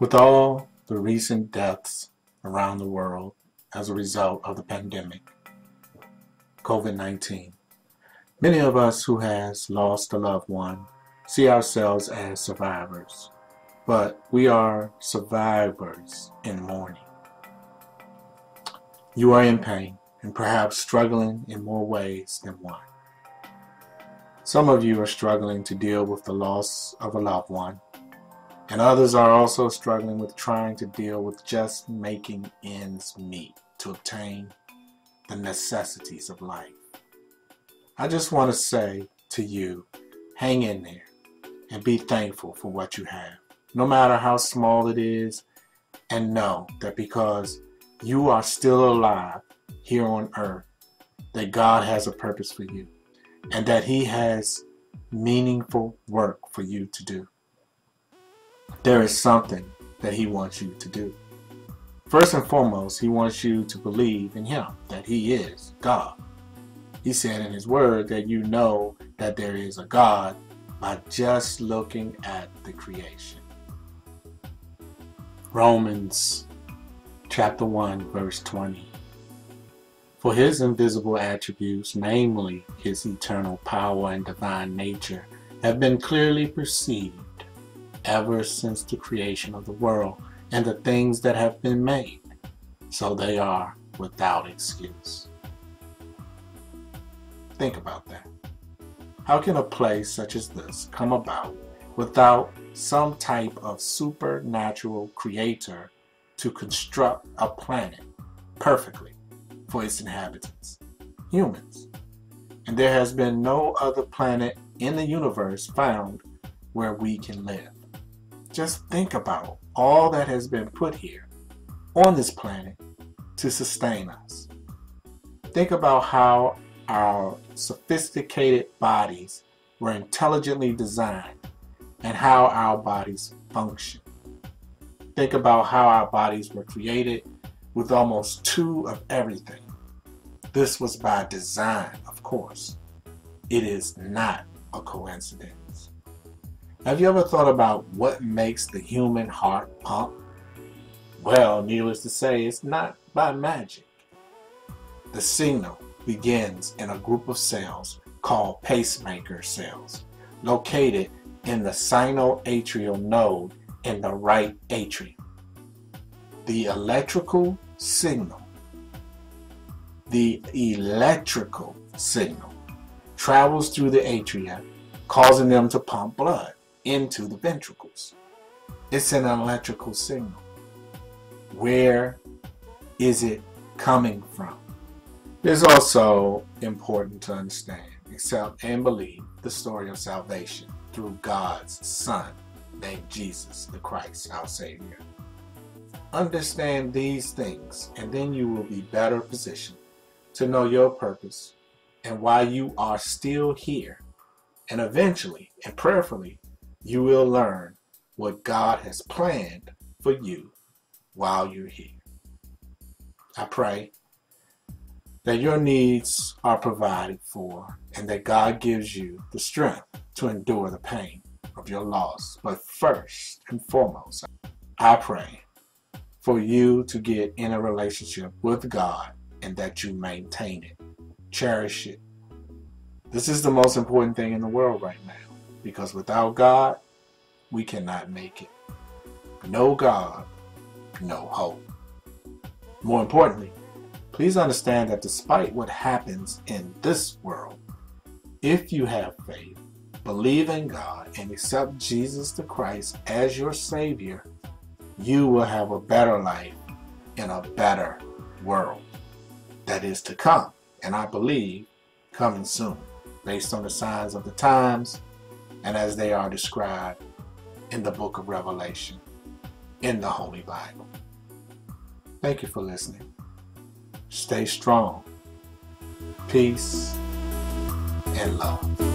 With all the recent deaths around the world as a result of the pandemic, COVID-19, many of us who has lost a loved one see ourselves as survivors, but we are survivors in mourning. You are in pain and perhaps struggling in more ways than one. Some of you are struggling to deal with the loss of a loved one, and others are also struggling with trying to deal with just making ends meet to obtain the necessities of life. I just want to say to you, hang in there and be thankful for what you have, no matter how small it is, and know that because you are still alive here on earth, that God has a purpose for you and that He has meaningful work for you to do. There is something that He wants you to do. First and foremost, He wants you to believe in Him, that He is God. He said in His Word that you know that there is a God by just looking at the creation. Romans chapter 1, verse 20. For His invisible attributes, namely His eternal power and divine nature, have been clearly perceived ever since the creation of the world and the things that have been made, so they are without excuse. Think about that. How can a place such as this come about without some type of supernatural creator to construct a planet perfectly for its inhabitants, humans? And there has been no other planet in the universe found where we can live. Just think about all that has been put here on this planet to sustain us. Think about how our sophisticated bodies were intelligently designed and how our bodies function. Think about how our bodies were created with almost two of everything. This was by design, of course. It is not a coincidence. Have you ever thought about what makes the human heart pump? Well, needless to say, it's not by magic. The signal begins in a group of cells called pacemaker cells, located in the sinoatrial node in the right atrium. The electrical signal travels through the atria, causing them to pump blood into the ventricles. It's an electrical signal. Where is it coming from? It's also important to understand, accept, and believe the story of salvation through God's Son, named Jesus the Christ, our Savior. Understand these things, and then you will be better positioned to know your purpose and why you are still here. And eventually and prayerfully, you will learn what God has planned for you while you're here. I pray that your needs are provided for and that God gives you the strength to endure the pain of your loss. But first and foremost, I pray for you to get in a relationship with God and that you maintain it, cherish it. This is the most important thing in the world right now, because without God, we cannot make it. No God, no hope. More importantly, please understand that despite what happens in this world, if you have faith, believe in God, and accept Jesus the Christ as your Savior, you will have a better life in a better world that is to come, and I believe coming soon, based on the signs of the times and as they are described in the book of Revelation in the Holy Bible. Thank you for listening. Stay strong. Peace and love.